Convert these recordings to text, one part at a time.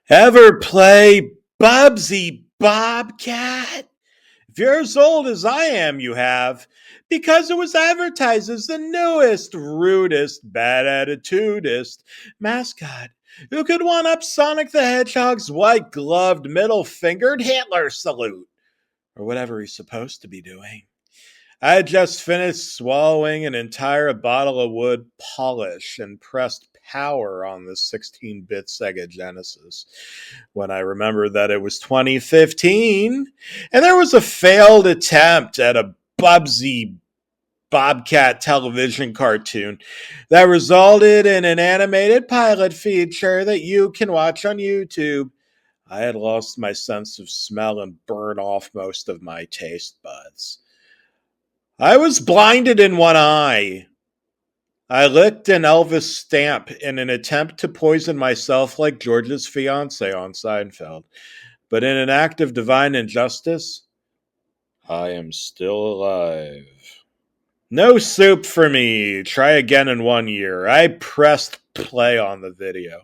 Ever play Bubsy Bobcat? If you're as old as I am, you have, because it was advertised as the newest, rudest, bad attitudist mascot who could one up Sonic the Hedgehog's white gloved, middle fingered Hitler salute, or whatever he's supposed to be doing. I had just finished swallowing an entire bottle of wood polish and pressed power on the 16-bit Sega Genesis when I remembered that it was 2015 and there was a failed attempt at a Bubsy Bobcat television cartoon that resulted in an animated pilot feature that you can watch on YouTube. I had lost my sense of smell and burned off most of my taste buds. I was blinded in one eye. I licked an Elvis stamp in an attempt to poison myself like George's fiance on Seinfeld. But in an act of divine injustice, I am still alive. No soup for me. Try again in 1 year. I pressed play on the video.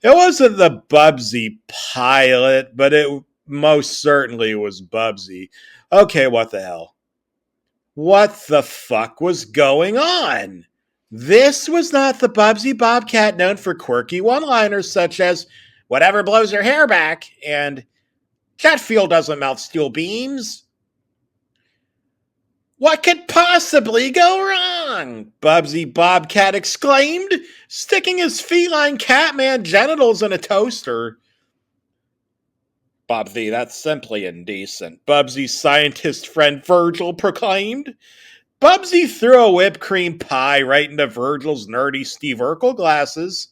It wasn't the Bubsy pilot, but it most certainly was Bubsy. Okay, what the hell? What the fuck was going on? This was not the Bubsy Bobcat known for quirky one-liners such as, "Whatever blows your hair back," and "Jet fuel doesn't melt steel beams." What could possibly go wrong? Bubsy Bobcat exclaimed, sticking his feline catman genitals in a toaster. "Bubsy, that's simply indecent," Bubsy's scientist friend Virgil proclaimed. Bubsy threw a whipped cream pie right into Virgil's nerdy Steve Urkel glasses.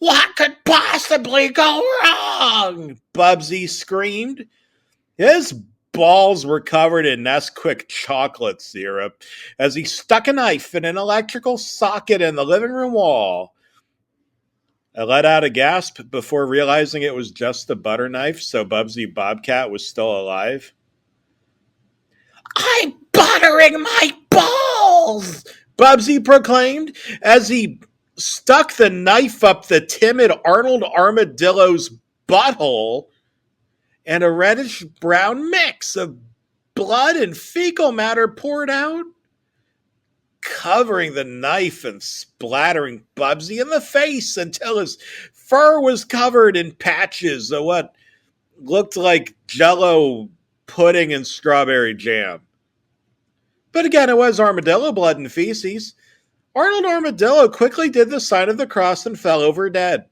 "What could possibly go wrong?" Bubsy screamed. His balls were covered in Nesquik chocolate syrup as he stuck a knife in an electrical socket in the living room wall. I let out a gasp before realizing it was just a butter knife, so Bubsy Bobcat was still alive. "I'm buttering my balls!" Bubsy proclaimed as he stuck the knife up the timid Arnold Armadillo's butthole, and a reddish brown mix of blood and fecal matter poured out, covering the knife and splattering Bubsy in the face until his fur was covered in patches of what looked like Jell-O pudding and strawberry jam. But again, it was armadillo blood and feces. Arnold Armadillo quickly did the sign of the cross and fell over dead.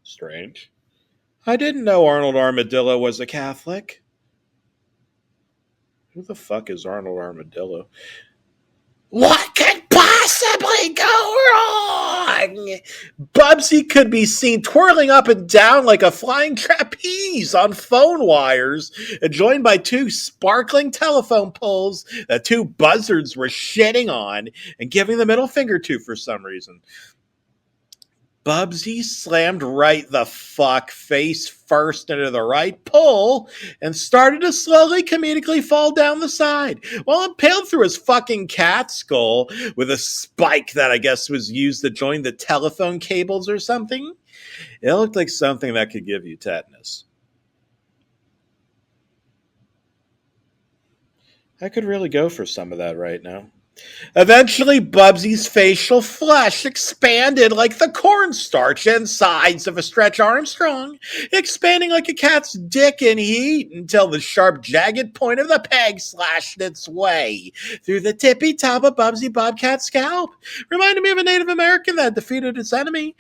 Strange. I didn't know Arnold Armadillo was a Catholic. Who the fuck is Arnold Armadillo? What could possibly go wrong? Bubsy could be seen twirling up and down like a flying trapeze on phone wires, joined by two sparkling telephone poles that two buzzards were shitting on and giving the middle finger to for some reason. Bubsy slammed right the fuck face first into the right pole and started to slowly comedically fall down the side while impaled through his fucking cat skull with a spike that I guess was used to join the telephone cables or something. It looked like something that could give you tetanus. I could really go for some of that right now. Eventually, Bubsy's facial flesh expanded like the cornstarch insides of a Stretch Armstrong, expanding like a cat's dick in heat until the sharp, jagged point of the peg slashed its way through the tippy top of Bubsy Bobcat's scalp, reminding me of a Native American that defeated its enemy.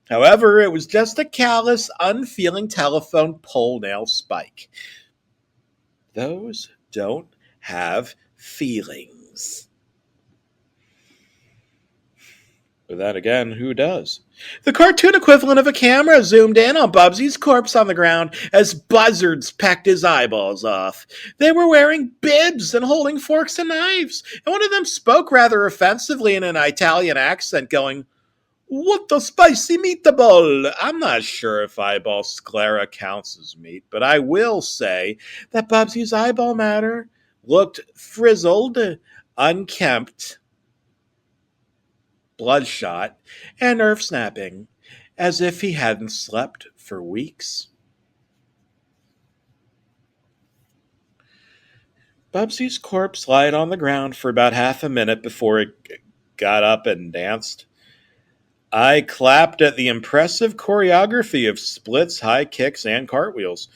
However, it was just a callous, unfeeling telephone pole nail spike. Those don't have feelings. But then again, who does? The cartoon equivalent of a camera zoomed in on Bubsy's corpse on the ground as buzzards pecked his eyeballs off. They were wearing bibs and holding forks and knives, and one of them spoke rather offensively in an Italian accent, going, "What a spicy meatball!" I'm not sure if eyeball sclera counts as meat, but I will say that Bubsy's eyeball matter looked frizzled, unkempt, bloodshot, and nerve snapping. as if he hadn't slept for weeks. Bubsy's corpse lied on the ground for about half a minute before it got up and danced. I clapped at the impressive choreography of splits, high kicks, and cartwheels.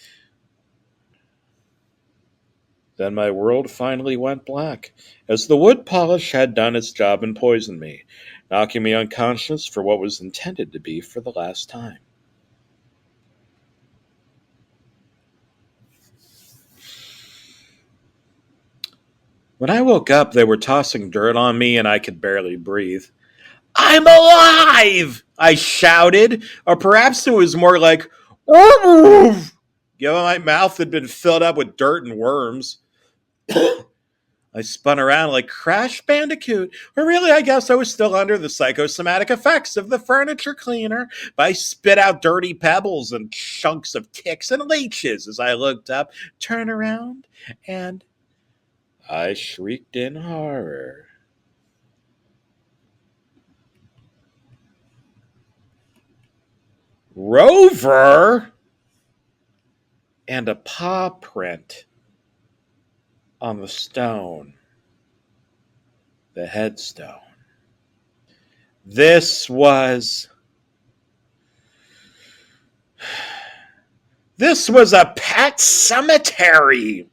Then my world finally went black, as the wood polish had done its job and poisoned me, knocking me unconscious for what was intended to be for the last time. When I woke up, they were tossing dirt on me and I could barely breathe. I'm alive! I shouted, or perhaps it was more like, "Oof!" Given my mouth had been filled up with dirt and worms. I spun around like Crash Bandicoot, or really, I guess I was still under the psychosomatic effects of the furniture cleaner. But I spit out dirty pebbles and chunks of ticks and leeches as I looked up, turned around, and I shrieked in horror. Rover? And a paw print on the stone, the headstone. This was a pet cemetery.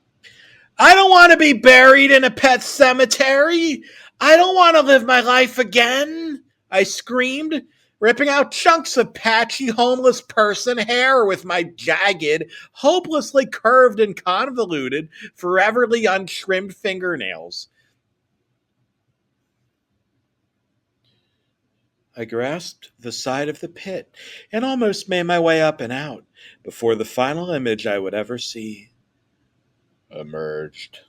I don't want to be buried in a pet cemetery. I don't want to live my life again, I screamed, ripping out chunks of patchy homeless person hair with my jagged, hopelessly curved and convoluted, foreverly untrimmed fingernails. I grasped the side of the pit and almost made my way up and out before the final image I would ever see emerged.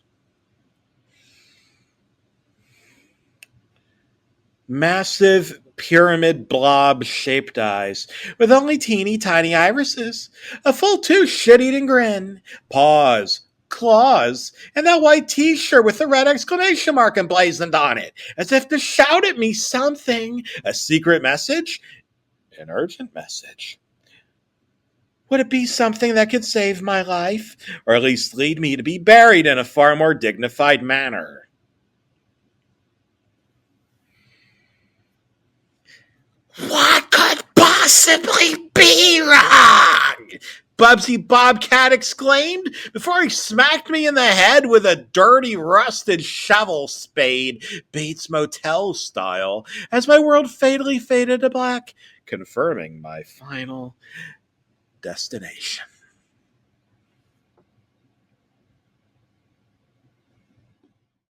Massive pyramid blob shaped eyes with only teeny tiny irises, a full tooth shit eating grin, paws, claws, and that white t shirt with the red exclamation mark emblazoned on it, as if to shout at me something, a secret message, an urgent message. Would it be something that could save my life, or at least lead me to be buried in a far more dignified manner? What could possibly be wrong? Bubsy Bobcat exclaimed before he smacked me in the head with a dirty, rusted shovel spade, Bates Motel style, as my world fatally faded to black, confirming my final destination.